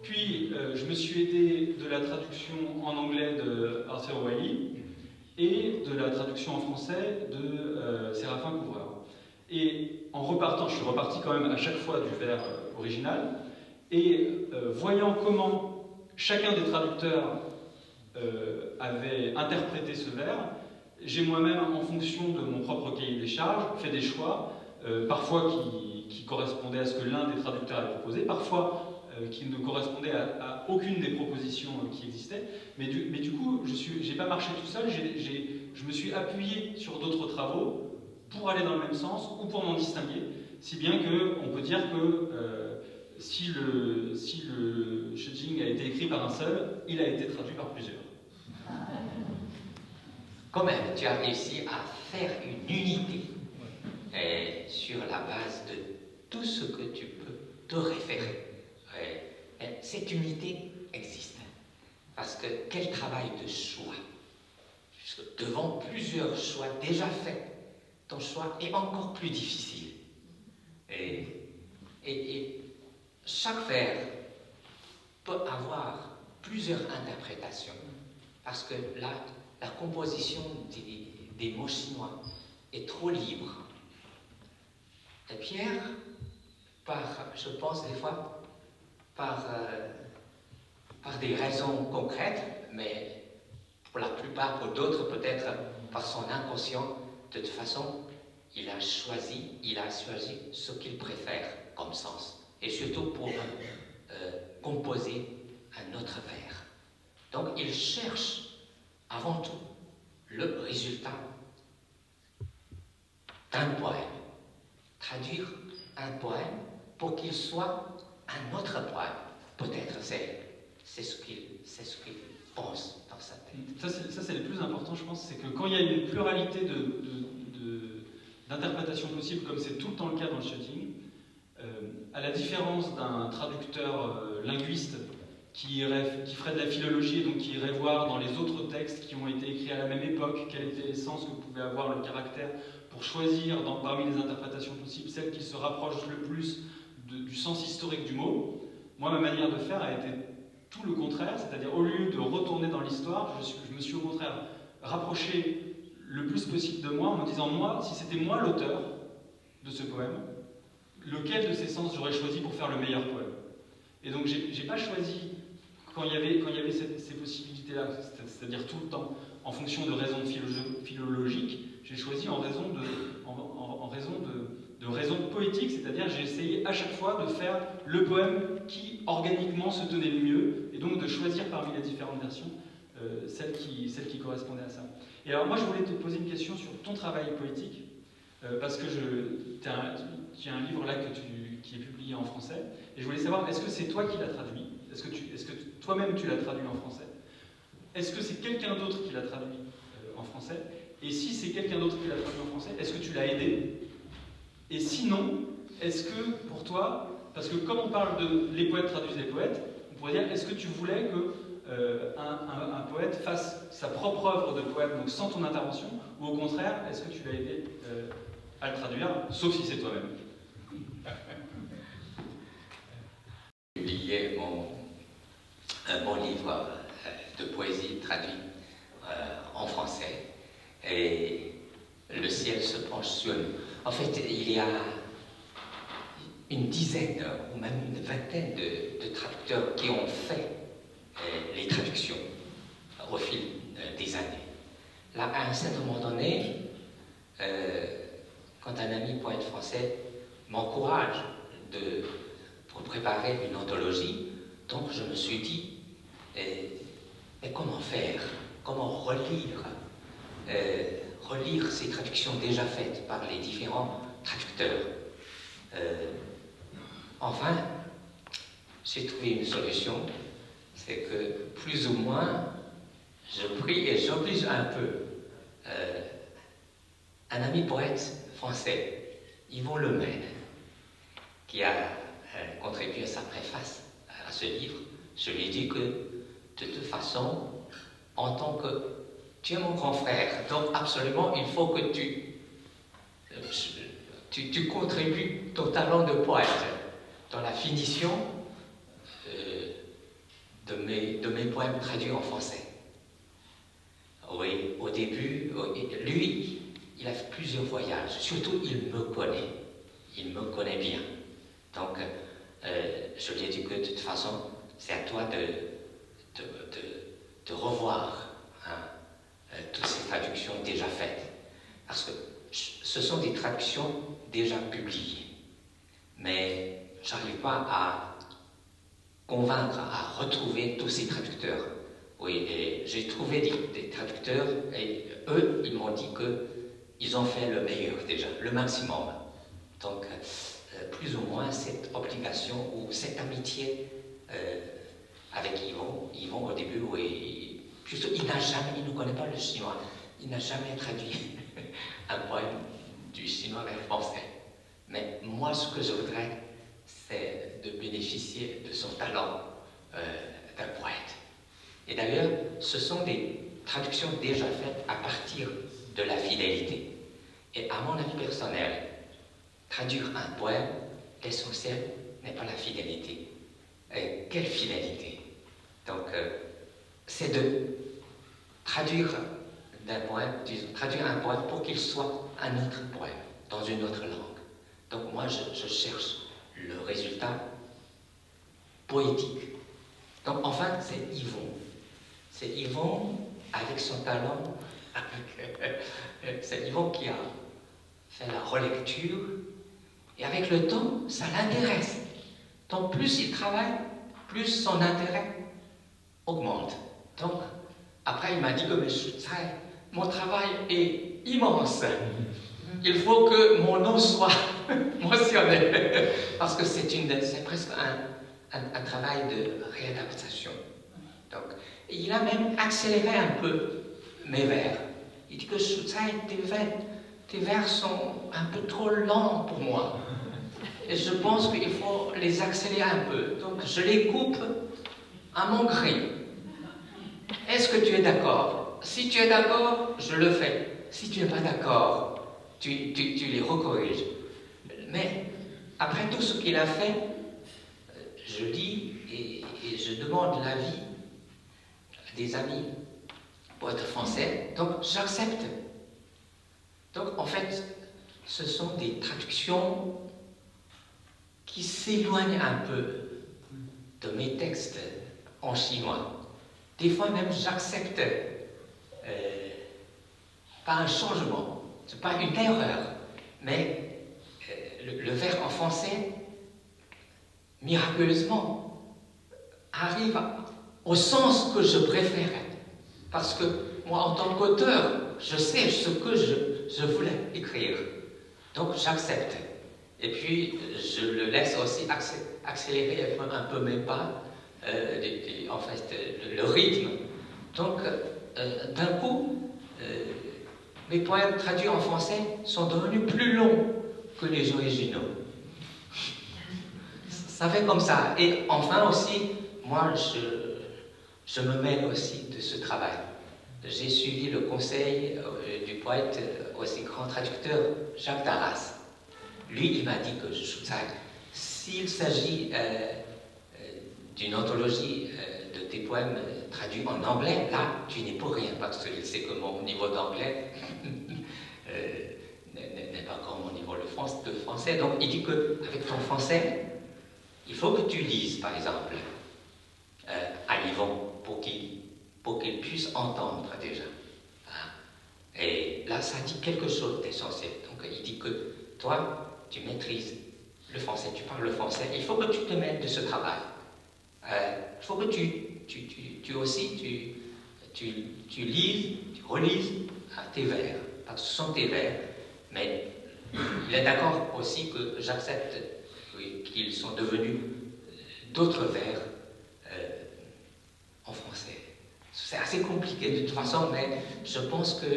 Puis, je me suis aidé de la traduction en anglais de Arthur Wiley et de la traduction en français de Séraphin Couvreur. Et en repartant, je suis reparti quand même à chaque fois du vers original, et voyant comment chacun des traducteurs avait interprété ce vers, j'ai moi-même, en fonction de mon propre cahier des charges, fait des choix, parfois qui correspondaient à ce que l'un des traducteurs avait proposé, parfois qui ne correspondaient à aucune des propositions qui existaient. Mais du coup, je n'ai pas marché tout seul, je me suis appuyé sur d'autres travaux pour aller dans le même sens ou pour m'en distinguer, si bien qu'on peut dire que si le Shijing a été écrit par un seul, il a été traduit par plusieurs.
Quand même, tu as réussi à faire une unité sur la base de tout ce que tu peux te référer. Cette unité existe. Parce que quel travail de choix. Devant plusieurs choix déjà faits, ton choix est encore plus difficile. Et chaque vers peut avoir plusieurs interprétations. Parce que la composition des mots chinois est trop libre. Et Pierre, je pense des fois, par des raisons concrètes, mais pour la plupart, pour d'autres peut-être par son inconscient, de toute façon, il a choisi ce qu'il préfère comme sens, et surtout pour composer un autre vers. Donc il cherche avant tout le résultat d'un poème. Traduire un poème pour qu'il soit un autre poème. Peut-être c'est ce qu'il pense dans sa tête.
Ça c'est le plus important, je pense, c'est que quand il y a une pluralité d'interprétations possibles, comme c'est tout le temps le cas dans le Shijing, à la différence d'un traducteur linguiste qui ferait de la philologie et donc qui irait voir dans les autres textes qui ont été écrits à la même époque quel était l'essence que pouvait avoir le caractère pour choisir parmi les interprétations possibles celle qui se rapproche le plus du sens historique du mot. Moi, ma manière de faire a été tout le contraire, c'est-à-dire au lieu de retourner dans l'histoire, je me suis au contraire rapproché le plus possible de moi en me disant, moi, si c'était moi l'auteur de ce poème, lequel de ces sens j'aurais choisi pour faire le meilleur poème. Et donc j'ai pas choisi, quand il y avait ces possibilités-là, c'est-à-dire tout le temps, en fonction de raisons philologiques, j'ai choisi en raison de raisons poétiques, c'est-à-dire j'ai essayé à chaque fois de faire le poème qui organiquement se tenait le mieux, et donc de choisir parmi les différentes versions celle qui correspondait à ça. Et alors moi je voulais te poser une question sur ton travail poétique, parce que tu as un livre là qui est publié en français, et je voulais savoir, est-ce que c'est toi qui l'as traduit? Est-ce que toi-même tu l'as traduit en français? Est-ce que c'est quelqu'un d'autre qui l'a traduit en français? Et si c'est quelqu'un d'autre qui l'a traduit en français, est-ce que tu l'as aidé? Et sinon, est-ce que pour toi, parce que comme on parle de les poètes traduisent les poètes, on pourrait dire, est-ce que tu voulais que un poète fasse sa propre œuvre de poème, donc sans ton intervention, ou au contraire, est-ce que tu l'as aidé à le traduire, sauf si c'est toi-même?
Publié un bon livre de poésie traduit en français, et le ciel se penche sur nous. En fait, il y a une dizaine ou même une vingtaine de traducteurs qui ont fait les traductions au fil des années. Là, à un certain moment donné, quand un ami poète français m'encourage pour préparer une anthologie, donc je me suis dit, mais comment faire? Comment relire ces traductions déjà faites par les différents traducteurs? Enfin, j'ai trouvé une solution, c'est que plus ou moins, je prie et j'oblige un peu un ami poète français, Yvon Lemel, qui a contribué à sa préface à ce livre. Je lui ai dit que, de toute façon, en tant que tu es mon grand frère, donc absolument il faut que tu contribues ton talent de poète dans la finition de mes poèmes traduits en français. Oui, au début, lui, il a fait plusieurs voyages, surtout il me connaît bien. Donc, je lui ai dit que de toute façon, c'est à toi de revoir toutes ces traductions déjà faites. Parce que ce sont des traductions déjà publiées. Mais je n'arrive pas à convaincre, à retrouver tous ces traducteurs. Oui, et j'ai trouvé des traducteurs et eux, ils m'ont dit qu'ils ont fait le meilleur déjà, le maximum. Donc, plus ou moins, cette obligation ou cette amitié avec Yvon au début, oui, il ne connaît pas le chinois, il n'a jamais traduit un poème du chinois vers le français. Mais moi, ce que je voudrais, c'est de bénéficier de son talent d'un poète. Et d'ailleurs, ce sont des traductions déjà faites à partir de la fidélité. Et à mon avis personnel, traduire un poème, l'essentiel n'est pas la fidélité. Et quelle fidélité? Donc, c'est de traduire un poème pour qu'il soit un autre poème, dans une autre langue. Donc moi, je cherche le résultat poétique. Donc enfin, c'est Yvon. C'est Yvon avec son talent, c'est Yvon qui a fait la relecture, et avec le temps, ça l'intéresse. Donc plus il travaille, plus son intérêt augmente. Donc, après il m'a dit que mon travail est immense. Il faut que mon nom soit mentionné, parce que c'est presque un travail de réadaptation. Donc, il a même accéléré un peu mes vers. Il dit que tes vers sont un peu trop lents pour moi. Et je pense qu'il faut les accélérer un peu. Donc, je les coupe à mon gré. Est-ce que tu es d'accord? Si tu es d'accord, je le fais. Si tu n'es pas d'accord, tu les recorriges. Mais après tout ce qu'il a fait, je lis et je demande l'avis des amis poètes français, donc j'accepte. Donc en fait, ce sont des traductions qui s'éloignent un peu de mes textes en chinois. Des fois même j'accepte pas un changement, c'est pas une erreur, mais le vers en français, miraculeusement, arrive au sens que je préférais. Parce que moi, en tant qu'auteur, je sais ce que je voulais écrire. Donc j'accepte. Et puis, je le laisse aussi accélérer un peu mes pas, en fait, le rythme. Donc, d'un coup, mes poèmes traduits en français sont devenus plus longs que les originaux. Ça fait comme ça. Et enfin aussi, moi, je me mêle aussi de ce travail. J'ai suivi le conseil du poète, aussi grand traducteur, Jacques Darras. Lui, il m'a dit que s'il s'agit d'une anthologie de tes poèmes traduits en anglais, là, tu n'es pour rien, parce qu'il sait que mon niveau d'anglais n'est pas comme mon niveau de français. Donc, il dit qu'avec ton français, il faut que tu lises, par exemple, à Yvon, pour qu'il puisse entendre déjà. Hein? Et là, ça dit quelque chose d'essentiel. Donc, il dit que toi, tu maîtrises le français, tu parles le français, il faut que tu te mettes de ce travail. Il faut que tu aussi, tu lises, tu relises tes vers, parce que ce sont tes vers, mais il est d'accord aussi que j'accepte qu'ils sont devenus d'autres vers en français. C'est assez compliqué de toute façon, mais je pense que,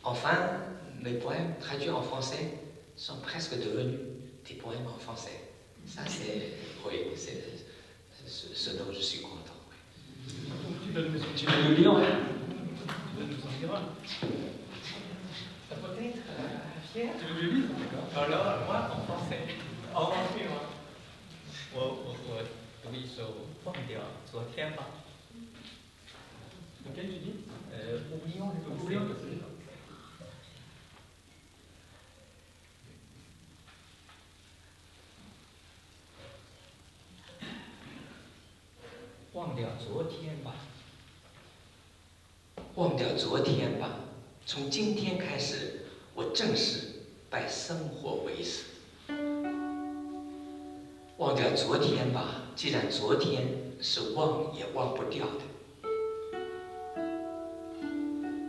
enfin, mes poèmes traduits en français sont presque devenus des poèmes en français. Ça, c'est ce dont je suis content.
Tu vas nous lire, ouais. Tu vas nous en dire un.
Peut-être fier.
Tu veux que je lise? D'accord.
Alors, moi, en français. En français, moi. 我读一首忘掉昨天吧。
Lequel tu dis
oublions le passé.
Oublions le passé.
忘掉昨天吧，忘掉昨天吧。从今天开始，我正式拜生活为师。忘掉昨天吧，既然昨天是忘也忘不掉的，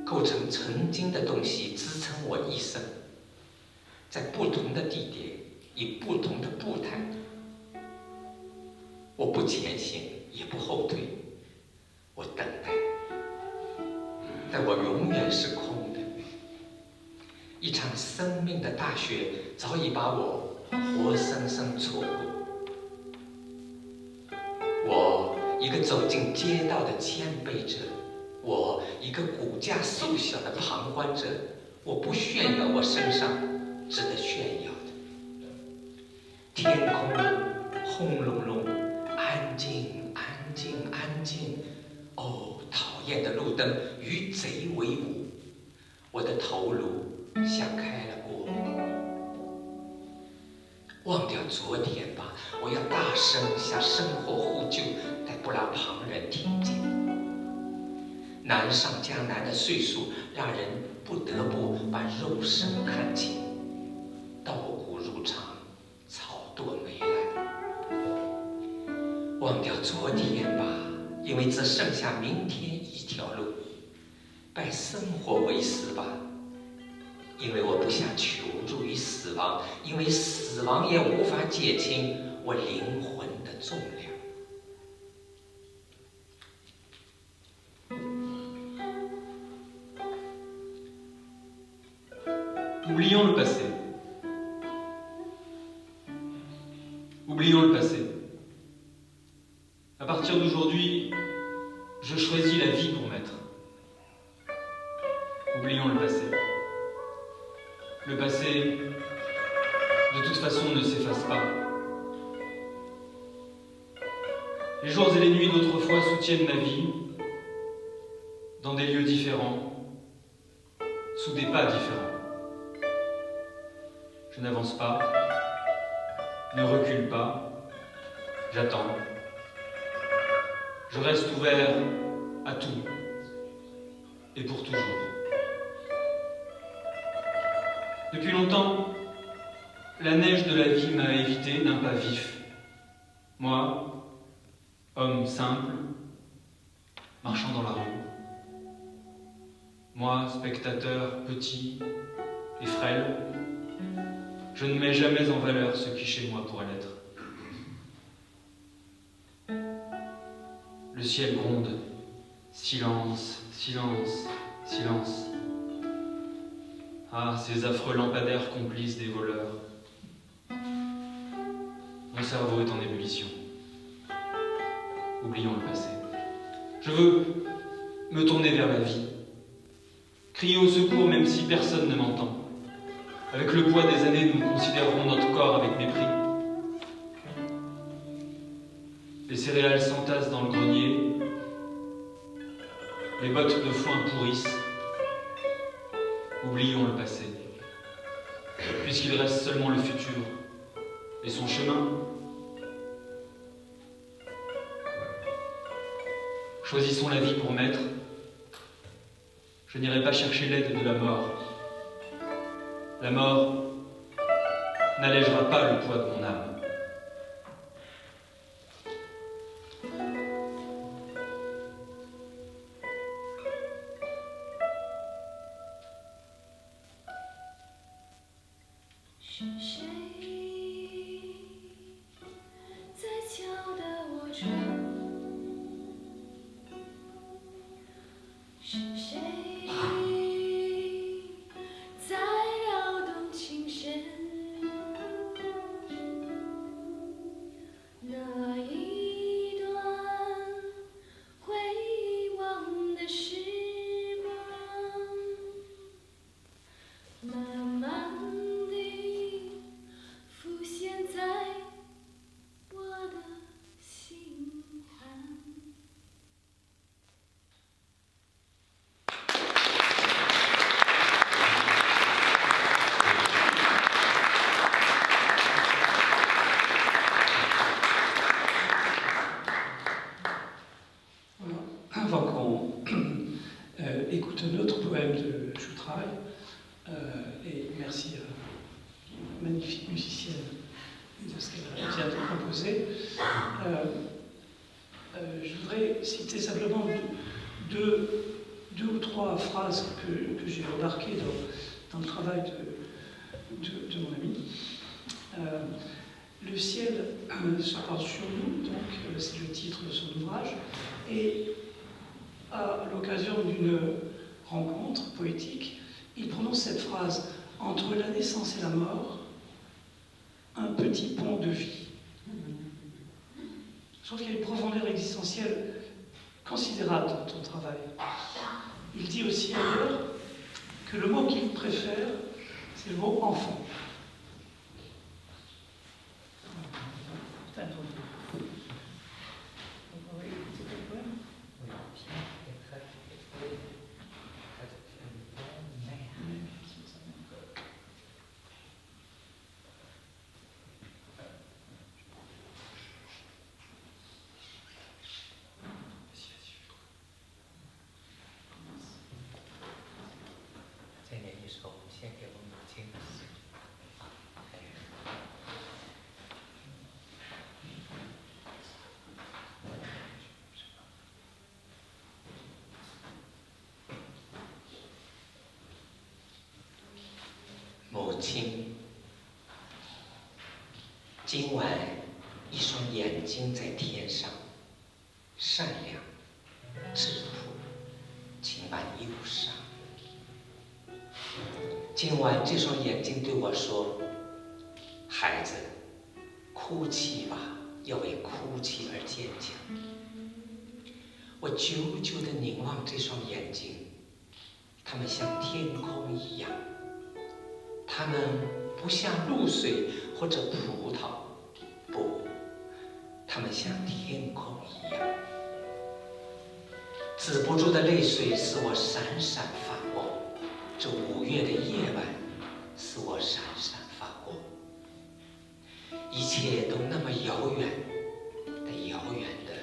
构成曾经的东西支撑我一生，在不同的地点，以不同的步态，我不前行。也不后退，我等待，但我永远是空的。一场生命的大雪早已把我活生生错过。我一个走进街道的谦卑者，我一个骨架瘦小的旁观者，我不炫耀我身上值得炫耀的。天空轰隆隆，安静。安静，安静！哦，讨厌的路灯与贼为伍，我的头颅像开了锅。忘掉昨天吧，我要大声向生活呼救，但不让旁人听见。难上加难的岁数，让人不得不把肉身看清，稻谷入场，草垛没来。忘掉昨天吧，因为只剩下明天一条路。拜生活为师吧，因为我不想求助于死亡，因为死亡也无法减轻我灵魂的重量。
Oublions le passé. Oublions le passé. À partir d'aujourd'hui, je choisis la vie pour maître. Oublions le passé. Le passé, de toute façon, ne s'efface pas. Les jours et les nuits d'autrefois soutiennent ma vie dans des lieux différents, sous des pas différents. Je n'avance pas, ne recule pas, j'attends. Je reste ouvert à tout et pour toujours. Depuis longtemps, la neige de la vie m'a évité d'un pas vif. Moi, homme simple, marchant dans la rue. Moi, spectateur petit et frêle, je ne mets jamais en valeur ce qui chez moi pourrait l'être. Le ciel gronde. Silence, silence, silence. Ah, ces affreux lampadaires complices des voleurs. Mon cerveau est en ébullition. Oublions le passé. Je veux me tourner vers la vie, crier au secours même si personne ne m'entend. Avec le poids des années, nous considérerons notre corps avec mépris. Les céréales s'entassent dans le grenier, les bottes de foin pourrissent. Oublions le passé, puisqu'il reste seulement le futur et son chemin. Choisissons la vie pour maître. Je n'irai pas chercher l'aide de la mort. La mort n'allègera pas le poids de mon âme.
是谁在敲打我窗？是谁在撩动琴弦？那一段回忆忘的时光，慢慢地浮现在我的心坎。
Voilà. Avant qu'on écoute un autre poème de Choutraille, et merci à la magnifique musicienne de ce qu'elle vient de proposer, je voudrais citer simplement deux ou trois phrases que j'ai remarquées dans le travail de mon ami. Le ciel se porte sur nous, donc c'est le titre de son ouvrage, et à l'occasion d'une rencontre poétique, il prononce cette phrase: entre la naissance et la mort, un petit pont de vie. Je trouve qu'il y a une profondeur existentielle considérable dans ton travail. Il dit aussi ailleurs que le mot qu'il préfère, c'est le mot enfant.
母亲，今晚一双眼睛在天上，善良、质朴，请把衣服上。今晚这双眼睛对我说：“孩子，哭泣吧，要为哭泣而坚强。”我久久地凝望这双眼睛，它们像天空一样。它们不像露水或者葡萄，不，它们像天空一样。止不住的泪水使我闪闪发光，这5月的夜晚使我闪闪发光。一切都那么遥远的，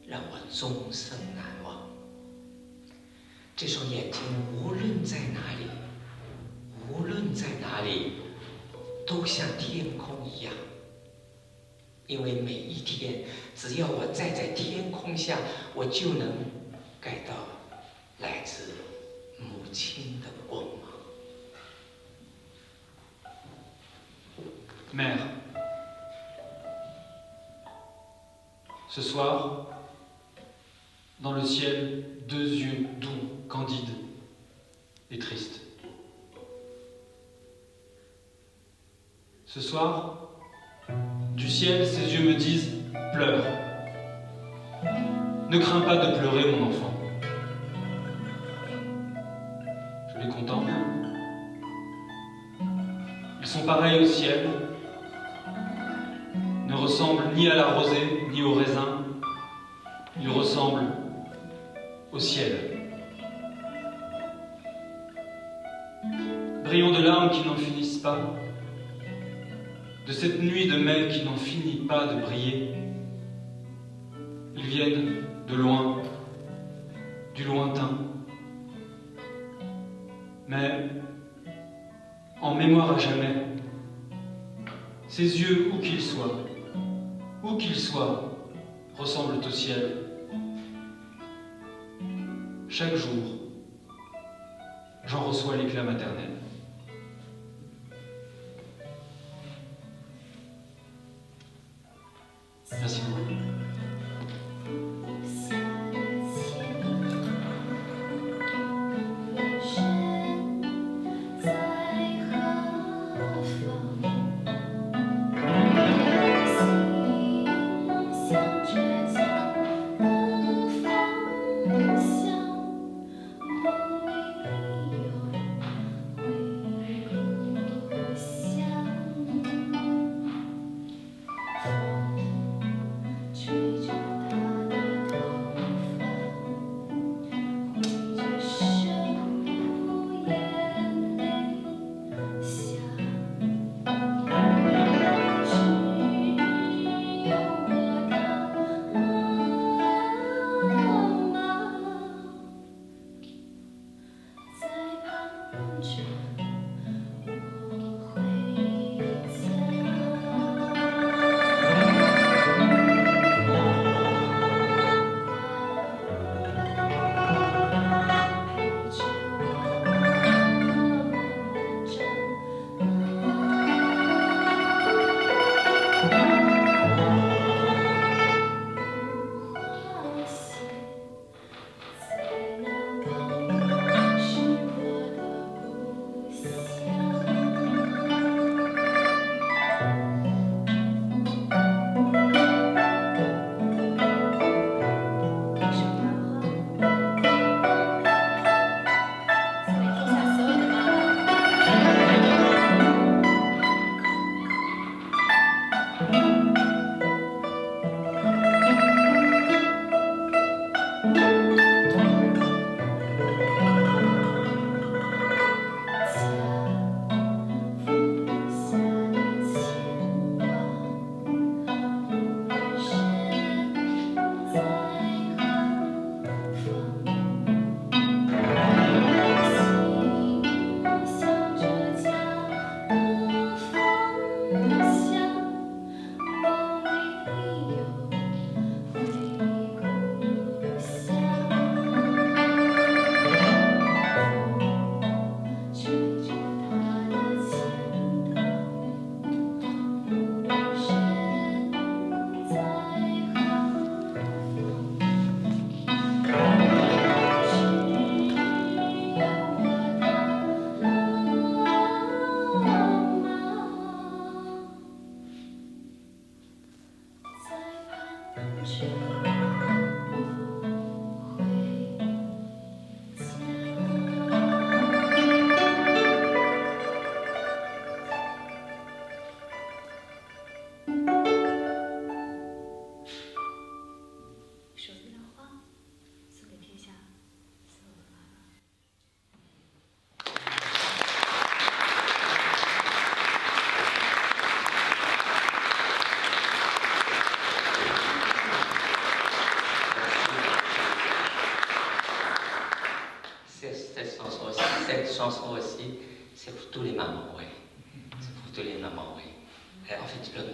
让我终生难忘。这双眼睛无论在哪里，都像天空一样，因为每一天，只要我站在天空下，我就能感到来自母亲的光芒。
Mère, ce soir, dans le ciel, 2 yeux doux, candides et tristes. Ce soir, du ciel, ses yeux me disent « Pleure ». Ne crains pas de pleurer, mon enfant. Je les contemple. Ils sont pareils au ciel, ne ressemblent ni à la rosée, ni au raisin. Ils ressemblent au ciel. Brillons de larmes qui n'en finissent pas, de cette nuit de mai qui n'en finit pas de briller. Ils viennent de loin, du lointain, mais en mémoire à jamais. Ses yeux, où qu'ils soient, ressemblent au ciel. Chaque jour, j'en reçois l'éclat maternel. Merci beaucoup.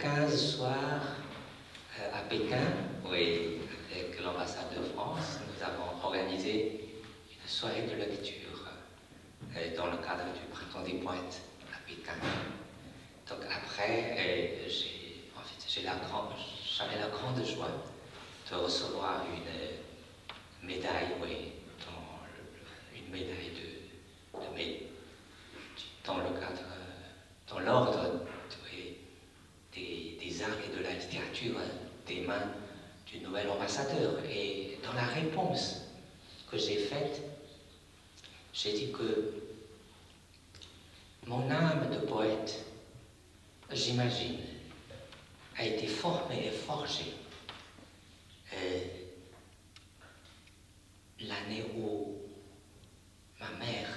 15 soirs à Pékin, oui, avec l'ambassade de France, nous avons organisé une soirée de lecture dans le cadre du Printemps des Poètes à Pékin. Donc après, j'avais la grande joie de recevoir une médaille, oui, une médaille dans l'ordre des arts et de la littérature des mains du nouvel ambassadeur. Et dans j'ai dit que mon âme de poète, j'imagine, a été formée et forgée l'année où ma mère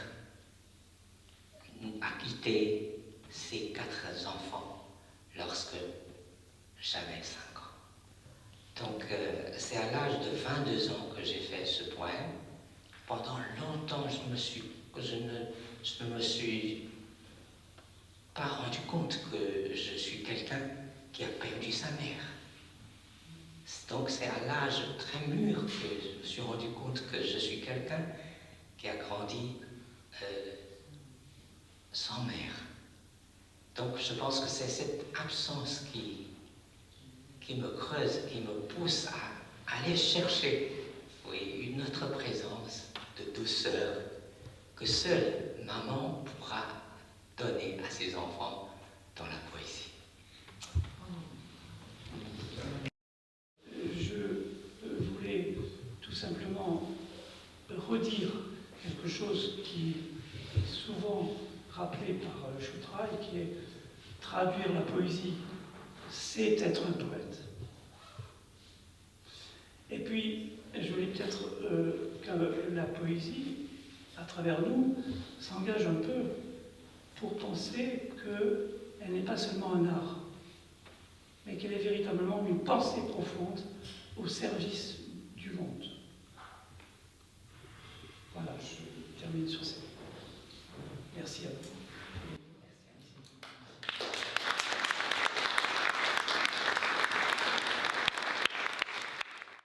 a quitté ses 4 enfants lorsque j'avais 5 ans. Donc c'est à l'âge de 22 ans que j'ai fait ce poème. Pendant longtemps, je ne me suis pas rendu compte que je suis quelqu'un qui a perdu sa mère. Donc c'est à l'âge très mûr que je me suis rendu compte que je suis quelqu'un qui a grandi sans mère. Donc je pense que c'est cette absence qui me creuse, qui me pousse à aller chercher, oui, une autre présence de douceur que seule maman pourra donner à ses enfants dans la poésie.
Je voulais tout simplement redire quelque chose qui est souvent rappelé par Chautrail, qui est traduire la poésie, c'est être un poète. Et puis, je voulais peut-être que la poésie, à travers nous, s'engage un peu pour penser qu'elle n'est pas seulement un art, mais qu'elle est véritablement une pensée profonde au service du monde. Voilà, je termine sur ça. Merci à vous.